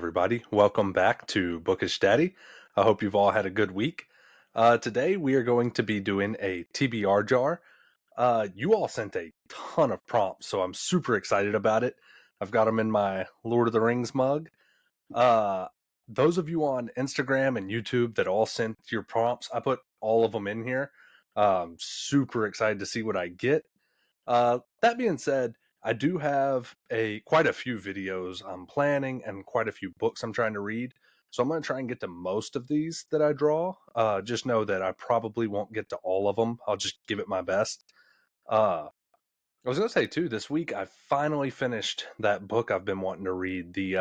everybody. Welcome back to Bookish Daddy. I hope you've all had a good week. Today, we are going to be doing a TBR jar. You all sent a ton of prompts, so I'm super excited about it. I've got them in my Lord of the Rings mug. Uh, those of you on Instagram and YouTube that all sent your prompts, I put all of them in here. Super excited to see what I get. That being said, I do have quite a few videos I'm planning and quite a few books I'm trying to read. So I'm going to try and get to most of these that I draw. Just know that I probably won't get to all of them. I'll just give it my best. Uh, I was going to say too, this week I finally finished that book I've been wanting to read, the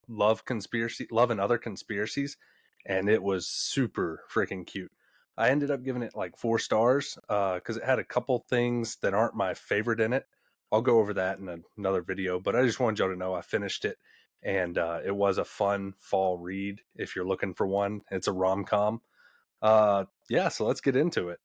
Love and Other Conspiracies, and it was super freaking cute. I ended up giving it like 4 stars because it had a couple things that aren't my favorite in it. I'll go over that in another video, but I just wanted y'all to know I finished it, and it was a fun fall read if you're looking for one. It's a rom-com. Yeah, so let's get into it.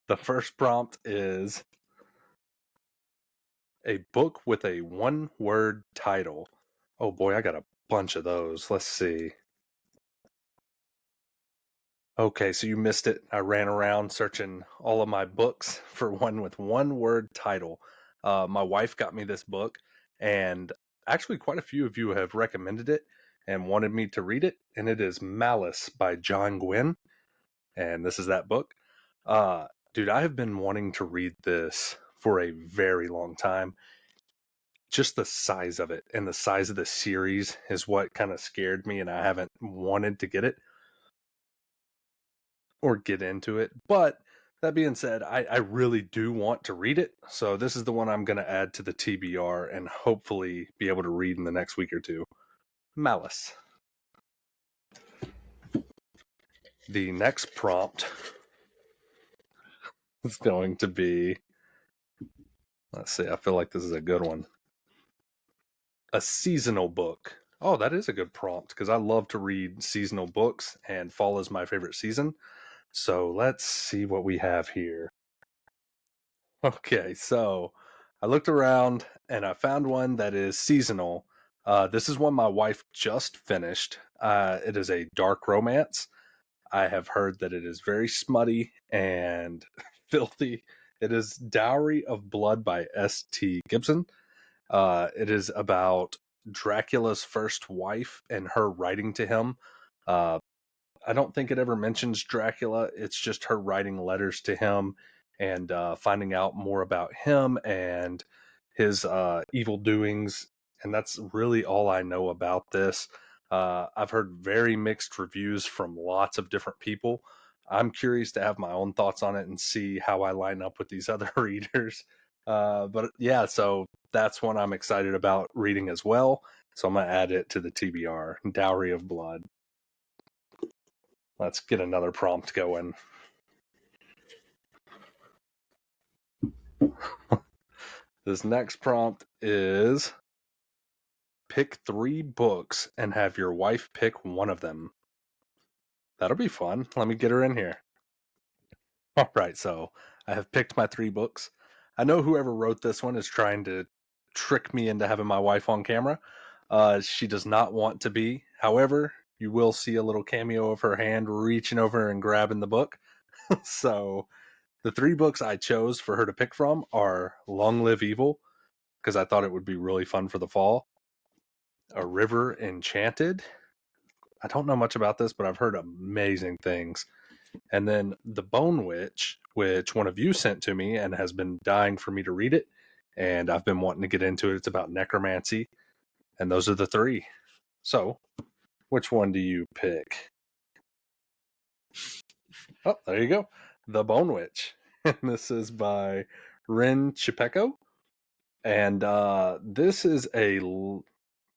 The first prompt is a book with a one-word title. Oh boy, I got a bunch of those. Let's see. Okay, so you missed it. I ran around searching all of my books for one with one word title. My wife got me this book, and actually, quite a few of you have recommended it and wanted me to read it. And it is Malice by John Gwynne. And this is that book. Uh, Dude, I have been wanting to read this for a very long time. Just the size of it and the size of the series is what kind of scared me, and I haven't wanted to get it or get into it. But that being said, I really do want to read it. So this is the one I'm going to add to the TBR and hopefully be able to read in the next week or two. Malice. The next prompt is going to be, let's see, I feel like this is a good one. A seasonal book. Oh, that is a good prompt because I love to read seasonal books and fall is my favorite season. So let's see what we have here. Okay, so I looked around and I found one that is seasonal. This is one my wife just finished. It is a dark romance. I have heard that it is very smutty and filthy. It is Dowry of Blood by S.T. Gibson. It is about Dracula's first wife and her writing to him. Uh, I don't think it ever mentions Dracula. It's just her writing letters to him and finding out more about him and his evil doings. And that's really all I know about this. I've heard very mixed reviews from lots of different people. I'm curious to have my own thoughts on it and see how I line up with these other readers. But yeah, so that's one I'm excited about reading as well. So I'm going to add it to the TBR, Dowry of Blood. Let's get another prompt going. This next prompt is pick 3 books and have your wife pick one of them. That'll be fun. Let me get her in here. All right, so I have picked my 3 books. I know whoever wrote this one is trying to trick me into having my wife on camera. She does not want to be. However, you will see a little cameo of her hand reaching over and grabbing the book. So the 3 books I chose for her to pick from are Long Live Evil, because I thought it would be really fun for the fall. A River Enchanted. I don't know much about this, but I've heard amazing things. And then The Bone Witch, which one of you sent to me and has been dying for me to read it. And I've been wanting to get into it. It's about necromancy. And those are the 3. So, which one do you pick? Oh, there you go. The Bone Witch. And this is by Rin Chipeko. And this is a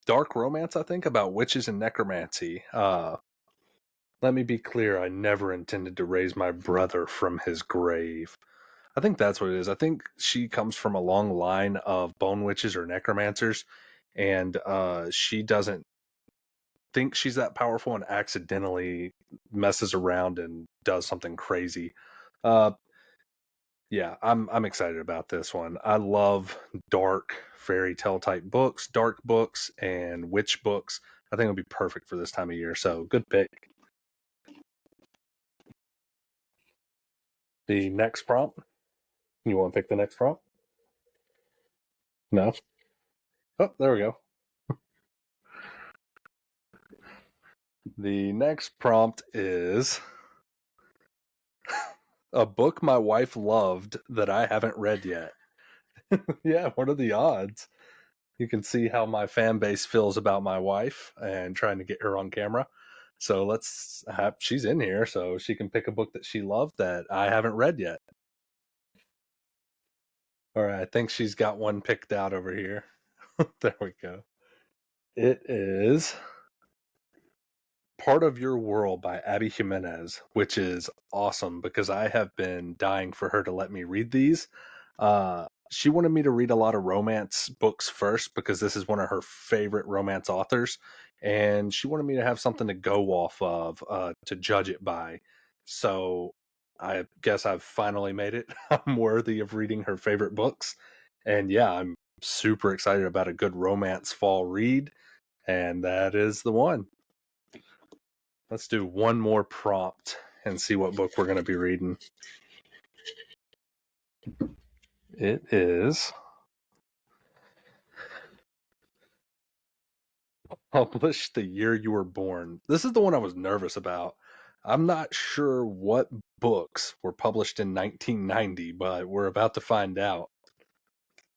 dark romance, I think, about witches and necromancy. Let me be clear, I never intended to raise my brother from his grave. I think that's what it is. I think she comes from a long line of bone witches or necromancers, and she doesn't think she's that powerful and accidentally messes around and does something crazy. Uh, yeah, I'm excited about this one. I love dark fairy tale type books, dark books, and witch books. I think it'll be perfect for this time of year. So good pick. The next prompt. You want to pick the next prompt? No. Oh, there we go. The next prompt is a book my wife loved that I haven't read yet. Yeah, what are the odds? You can see how my fan base feels about my wife and trying to get her on camera. So let's have, she's in here so she can pick a book that she loved that I haven't read yet. All right, I think she's got one picked out over here. There we go. It is Part of Your World by Abby Jimenez, which is awesome because I have been dying for her to let me read these. She wanted me to read a lot of romance books first because this is one of her favorite romance authors, and she wanted me to have something to go off of to judge it by. So I guess I've finally made it. I'm worthy of reading her favorite books, and yeah, I'm super excited about a good romance fall read, and that is the one. Let's do one more prompt and see what book we're going to be reading. It is Published the Year You Were Born. This is the one I was nervous about. I'm not sure what books were published in 1990, but we're about to find out.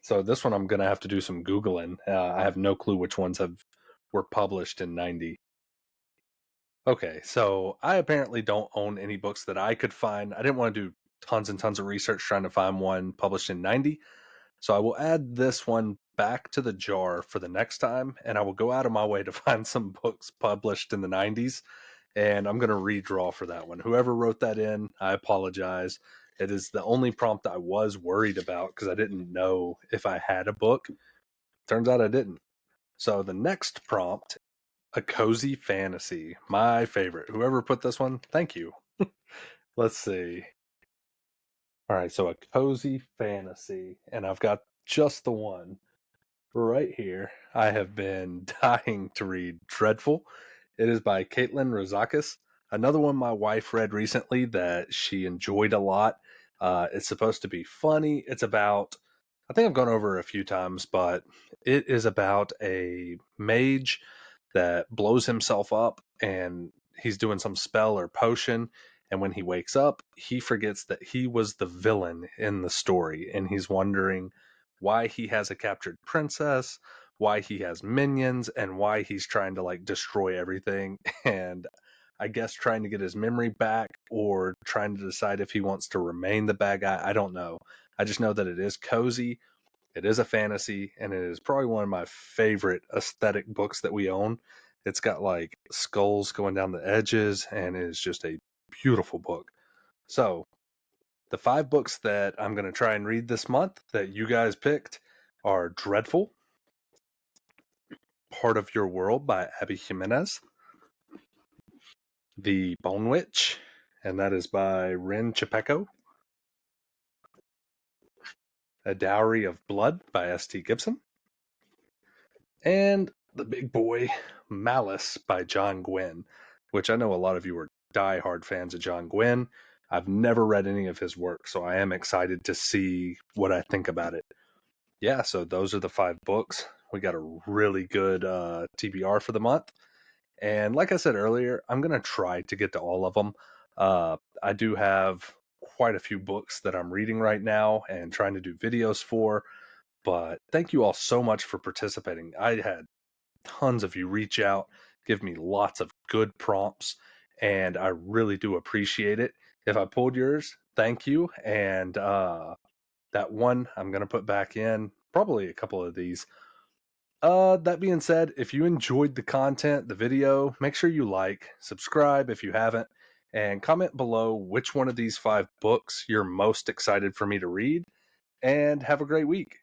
So this one I'm going to have to do some Googling. I have no clue which ones were published in 90. Okay, so I apparently don't own any books that I could find. I didn't want to do tons and tons of research trying to find one published in 90. So I will add this one back to the jar for the next time, and I will go out of my way to find some books published in the 90s, and I'm going to redraw for that one. Whoever wrote that in, I apologize. It is the only prompt I was worried about because I didn't know if I had a book. Turns out I didn't. So the next prompt, A Cozy Fantasy, my favorite. Whoever put this one, thank you. Let's see. All right, so A Cozy Fantasy, and I've got just the one right here. I have been dying to read Dreadful. It is by Caitlin Rozakis. Another one my wife read recently that she enjoyed a lot. It's supposed to be funny. It's about, I think I've gone over it a few times, but it is about a mage that blows himself up and he's doing some spell or potion. And when he wakes up, he forgets that he was the villain in the story. And he's wondering why he has a captured princess, why he has minions, and why he's trying to like destroy everything. And I guess trying to get his memory back or trying to decide if he wants to remain the bad guy. I don't know. I just know that it is cozy, it is a fantasy, and it is probably one of my favorite aesthetic books that we own. It's got like skulls going down the edges, and it is just a beautiful book. So, the 5 books that I'm going to try and read this month that you guys picked are Dreadful, Part of Your World by Abby Jimenez, The Bone Witch, and that is by Rin Chapeko, A Dowry of Blood by S.T. Gibson, and the big boy Malice by John Gwynne, which I know a lot of you are diehard fans of John Gwynne. I've never read any of his work, so I am excited to see what I think about it. Yeah, so those are the 5 books. We got a really good TBR for the month. And like I said earlier, I'm going to try to get to all of them. I do have quite a few books that I'm reading right now and trying to do videos for. But thank you all so much for participating. I had tons of you reach out, give me lots of good prompts, and I really do appreciate it. If I pulled yours, thank you. And that one I'm going to put back in, probably a couple of these. That being said, if you enjoyed the content, the video, make sure you like, subscribe if you haven't, and comment below which one of these 5 books you're most excited for me to read. And have a great week.